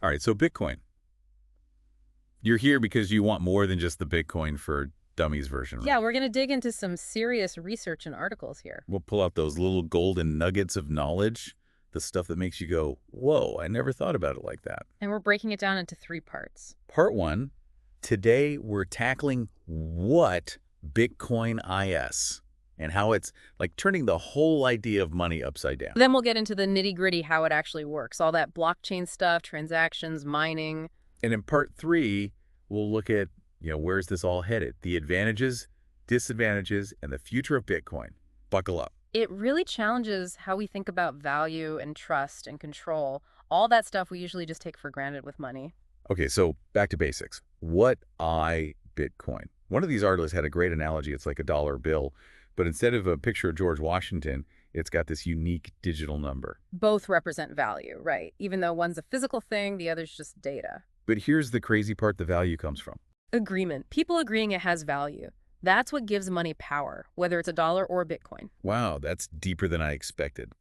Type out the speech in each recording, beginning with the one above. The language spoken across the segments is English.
All right, so Bitcoin. You're here because you want more than just the Bitcoin for Dummies version, right? Yeah, we're going to dig into some serious research and articles here. We'll pull out those little golden nuggets of knowledge, the stuff that makes you go, whoa, I never thought about it like that. And we're breaking it down into 3 parts. Part one, today we're tackling what Bitcoin is and how it's like turning the whole idea of money upside down. Then we'll get into the nitty-gritty, how it actually works, all that blockchain stuff, transactions, mining. And in part three, we'll look at, where's this all headed? The advantages, disadvantages, and the future of Bitcoin. Buckle up. It really challenges how we think about value and trust and control, all that stuff we usually just take for granted with money. Okay, so back to basics. What Bitcoin? One of these artists had a great analogy. It's like a dollar bill, but instead of a picture of George Washington, it's got this unique digital number. Both represent value, right? Even though one's a physical thing, the other's just data. But here's the crazy part the value comes from. Agreement. People agreeing it has value. That's what gives money power, whether it's a dollar or a Bitcoin. Wow, that's deeper than I expected.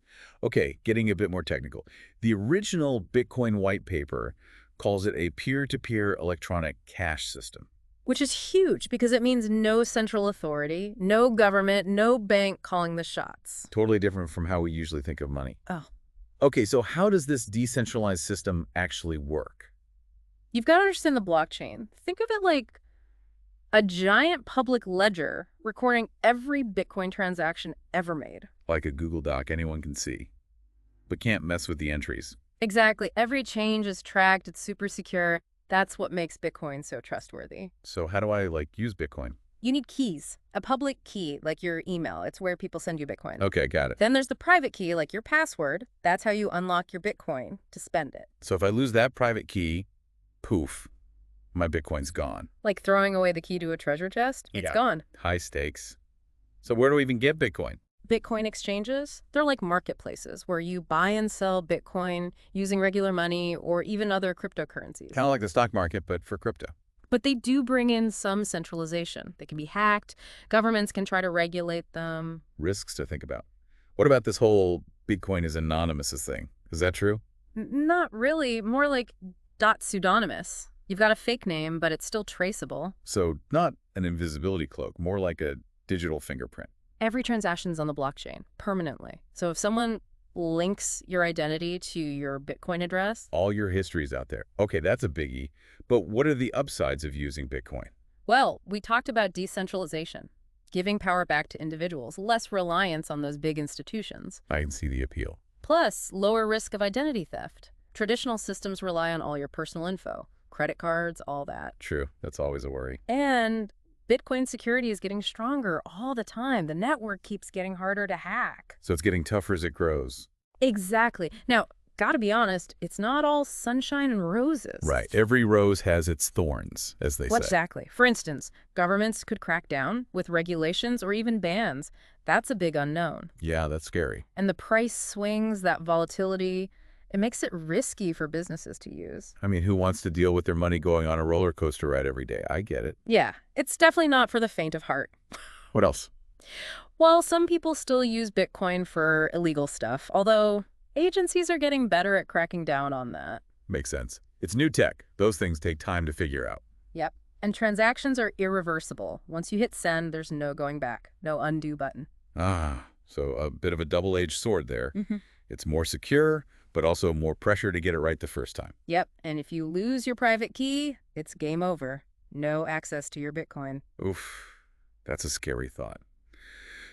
Okay, getting a bit more technical. The original Bitcoin white paper calls it a peer-to-peer electronic cash system. Which is huge because it means no central authority, no government, no bank calling the shots. Totally different from how we usually think of money. Oh. Okay, so how does this decentralized system actually work? You've got to understand the blockchain. Think of it like a giant public ledger recording every Bitcoin transaction ever made. Like a Google Doc anyone can see, but can't mess with the entries. Exactly. Every change is tracked. It's super secure. That's what makes Bitcoin so trustworthy. So how do I, use Bitcoin? You need keys. A public key, like your email. It's where people send you Bitcoin. Okay, got it. Then there's the private key, like your password. That's how you unlock your Bitcoin to spend it. So if I lose that private key, poof, my Bitcoin's gone. Like throwing away the key to a treasure chest? It's Yeah. gone. High stakes. So where do we even get Bitcoin? Bitcoin exchanges, they're like marketplaces where you buy and sell Bitcoin using regular money or even other cryptocurrencies. Kind of like the stock market, but for crypto. But they do bring in some centralization. They can be hacked. Governments can try to regulate them. Risks to think about. What about this whole Bitcoin is anonymous thing? Is that true? Not really. More like pseudonymous. You've got a fake name, but it's still traceable. So not an invisibility cloak, more like a digital fingerprint. Every transaction's on the blockchain permanently. So if someone links your identity to your Bitcoin address, All your history's out there. Okay, that's a biggie. But what are the upsides of using Bitcoin? well, we talked about decentralization, giving power back to individuals, less reliance on those big institutions. I can see the appeal. Plus, lower risk of identity theft. Traditional systems rely on all your personal info, credit cards, all that. True, that's always a worry. And Bitcoin security is getting stronger all the time. The network keeps getting harder to hack. So it's getting tougher as it grows. Exactly. Now, gotta be honest, it's not all sunshine and roses. Right. Every rose has its thorns, as they Well, say. exactly. For instance, governments could crack down with regulations or even bans. That's a big unknown. Yeah, that's scary. And the price swings, that volatility, it makes it risky for businesses to use. I mean, who wants to deal with their money going on a roller coaster ride every day? I get it. Yeah, it's definitely not for the faint of heart. What else? While some people still use Bitcoin for illegal stuff, although agencies are getting better at cracking down on that. Makes sense. It's new tech. Those things take time to figure out. Yep. And transactions are irreversible. Once you hit send, there's no going back, no undo button. Ah, so a bit of a double-edged sword there. Mm-hmm. It's more secure, but also more pressure to get it right the first time. Yep. And if you lose your private key, it's game over. No access to your Bitcoin. Oof, that's a scary thought.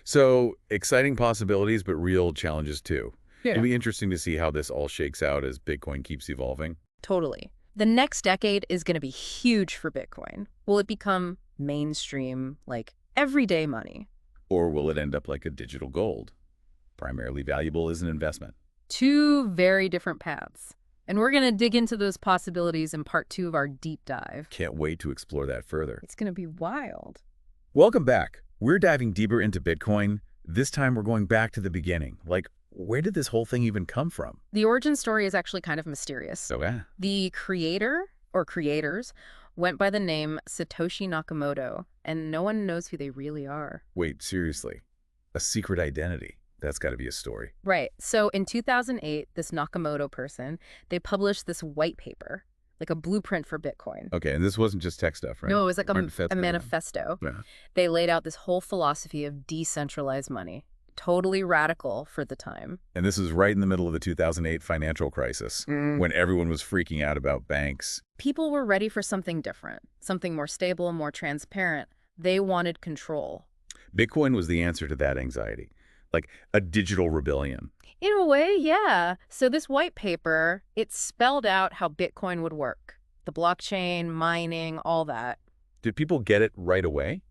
So, exciting possibilities, but real challenges too. Yeah. It'll be interesting to see how this all shakes out as Bitcoin keeps evolving. Totally. The next decade is going to be huge for Bitcoin. Will it become mainstream, like everyday money? Or will it end up like a digital gold, primarily valuable as an investment? Two very different paths. And we're going to dig into those possibilities in part 2 of our deep dive. Can't wait to explore that further. It's going to be wild. Welcome back. We're diving deeper into Bitcoin. This time we're going back to the beginning. Like, where did this whole thing even come from? The origin story is actually kind of mysterious. So, yeah. The creator, or creators, went by the name Satoshi Nakamoto, and no one knows who they really are. Wait, seriously? A secret identity? That's got to be a story. Right. So in 2008, this Nakamoto person, they published this white paper, like a blueprint for Bitcoin. Okay, and this wasn't just tech stuff, right? No, it was like a Manifesto. manifesto. Yeah. They laid out this whole philosophy of decentralized money. Totally radical for the time. And this is right in the middle of the 2008 financial crisis, when everyone was freaking out about banks. People were ready for something different, something more stable, more transparent. They wanted control. Bitcoin was the answer to that anxiety, like a digital rebellion. In a way, yeah. So this white paper, it spelled out how Bitcoin would work. The blockchain, mining, all that. Did people get it right away?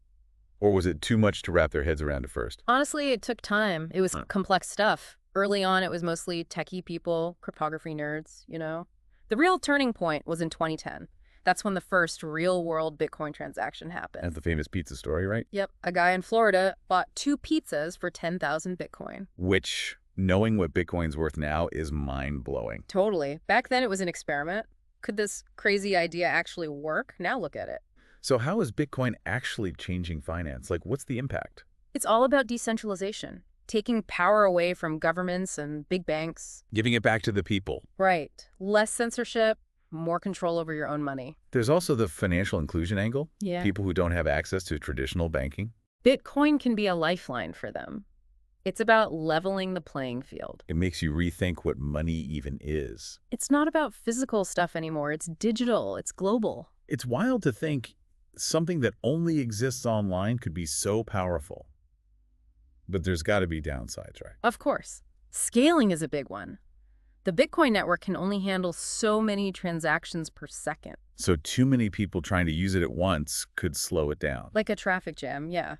Or was it too much to wrap their heads around at first? Honestly, it took time. It was complex stuff. Early on, it was mostly techie people, cryptography nerds, you know. The real turning point was in 2010. That's when the first real-world Bitcoin transaction happened. That's the famous pizza story, right? Yep. A guy in Florida bought 2 pizzas for 10,000 Bitcoin. Which, knowing what Bitcoin's worth now, is mind-blowing. Totally. Back then, it was an experiment. Could this crazy idea actually work? Now look at it. So how is Bitcoin actually changing finance? Like, what's the impact? It's all about decentralization, taking power away from governments and big banks. Giving it back to the people. Right. Less censorship, more control over your own money. There's also the financial inclusion angle. Yeah. People who don't have access to traditional banking. Bitcoin can be a lifeline for them. It's about leveling the playing field. It makes you rethink what money even is. It's not about physical stuff anymore. It's digital. It's global. It's wild to think something that only exists online could be so powerful. But there's got to be downsides, right? Of course. Scaling is a big one. The Bitcoin network can only handle so many transactions per second. So too many people trying to use it at once could slow it down. Like a traffic jam, yeah.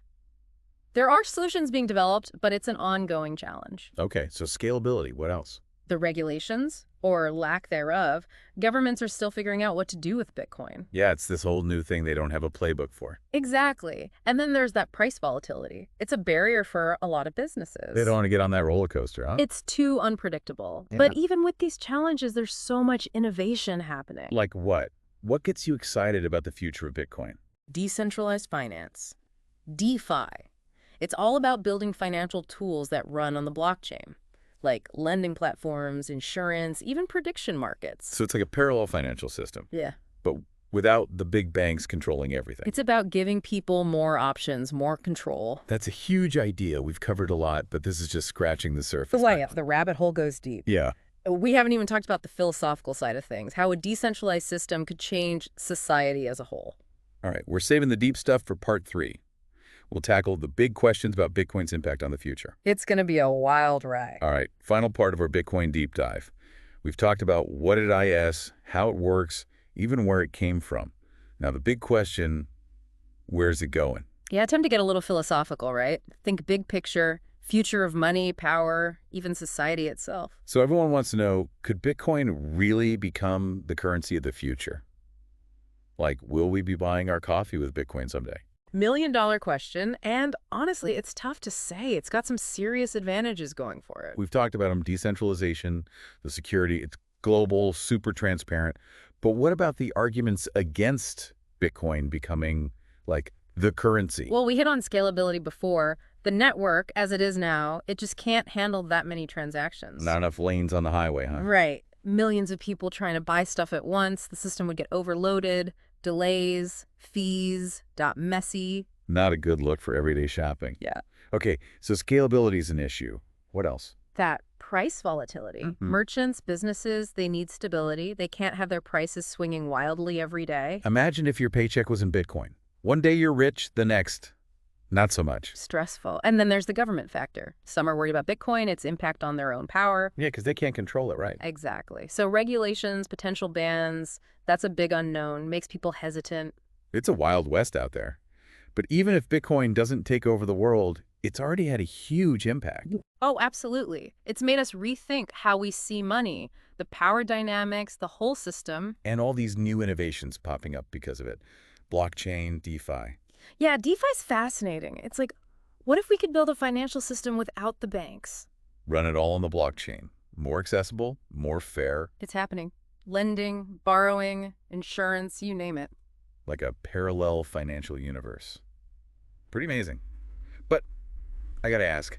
There are solutions being developed, but it's an ongoing challenge. Okay, so scalability, what else? The regulations, or lack thereof, governments are still figuring out what to do with Bitcoin. Yeah, it's this whole new thing they don't have a playbook for. Exactly. And then there's that price volatility. It's a barrier for a lot of businesses. They don't want to get on that roller coaster, huh? It's too unpredictable. Yeah. But even with these challenges, there's so much innovation happening. Like what? What gets you excited about the future of Bitcoin? Decentralized finance. DeFi. It's all about building financial tools that run on the blockchain, like lending platforms, insurance, even prediction markets. So it's like a parallel financial system, Yeah. but without the big banks controlling everything. It's about giving people more options, more control. That's a huge idea. We've covered a lot, but this is just scratching the surface. The rabbit hole goes deep. Yeah. We haven't even talked about the philosophical side of things, how a decentralized system could change society as a whole. All right, we're saving the deep stuff for part 3. We'll tackle the big questions about Bitcoin's impact on the future. It's going to be a wild ride. All right, final part of our Bitcoin deep dive. We've talked about what it is, how it works, even where it came from. Now, the big question, where's it going? Yeah, time to get a little philosophical, right? Think big picture, future of money, power, even society itself. So everyone wants to know, could Bitcoin really become the currency of the future? Like, will we be buying our coffee with Bitcoin someday? $1,000,000 question, and honestly, it's tough to say. It's got some serious advantages going for it. We've talked about them, decentralization, the security, it's global, super transparent. But what about the arguments against Bitcoin becoming, like, the currency? Well, we hit on scalability before. The network, as it is now, it just can't handle that many transactions. Not enough lanes on the highway, huh? Right. Millions of people trying to buy stuff at once. The system would get overloaded, delays, fees, messy. Not a good look for everyday shopping. Yeah. Okay, so scalability is an issue. What else? That price volatility. Merchants, businesses, they need stability. They can't have their prices swinging wildly every day. Imagine if your paycheck was in Bitcoin. One day you're rich, the next, not so much. Stressful. And then there's the government factor. Some are worried about Bitcoin, its impact on their own power. Yeah, because they can't control it, right? Exactly. So regulations, potential bans, that's a big unknown, makes people hesitant. It's a wild west out there. But even if Bitcoin doesn't take over the world, it's already had a huge impact. Oh, absolutely. It's made us rethink how we see money, the power dynamics, the whole system. And all these new innovations popping up because of it. Blockchain, DeFi. Yeah, DeFi's fascinating. It's like, what if we could build a financial system without the banks? Run it all on the blockchain. More accessible, more fair. It's happening. Lending, borrowing, insurance, you name it. Like a parallel financial universe. Pretty amazing. But I gotta ask,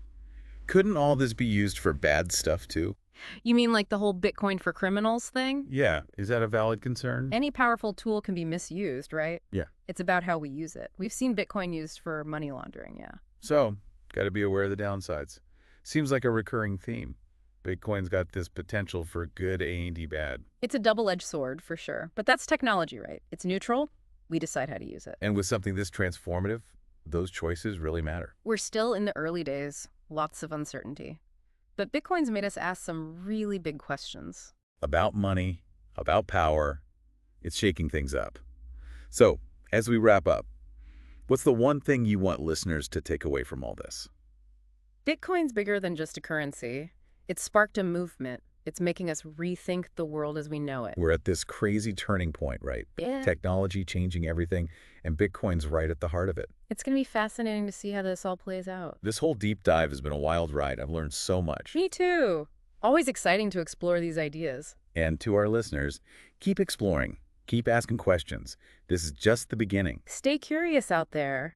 Couldn't all this be used for bad stuff too? You mean like the whole Bitcoin for criminals thing? Yeah, is that a valid concern? Any powerful tool can be misused, right? Yeah. It's about how we use it. We've seen Bitcoin used for money laundering, yeah. So, got to be aware of the downsides. Seems like a recurring theme. Bitcoin's got this potential for good and bad. It's a double-edged sword, for sure. But that's technology, right? It's neutral. We decide how to use it. And with something this transformative, those choices really matter. We're still in the early days. Lots of uncertainty. But Bitcoin's made us ask some really big questions. About money, about power, it's shaking things up. So, as we wrap up, what's the one thing you want listeners to take away from all this? Bitcoin's bigger than just a currency. It's sparked a movement. It's making us rethink the world as we know it. We're at this crazy turning point, right? Yeah. Technology changing everything, and Bitcoin's right at the heart of it. It's going to be fascinating to see how this all plays out. This whole deep dive has been a wild ride. I've learned so much. Me too. Always exciting to explore these ideas. And to our listeners, keep exploring. Keep asking questions. This is just the beginning. Stay curious out there.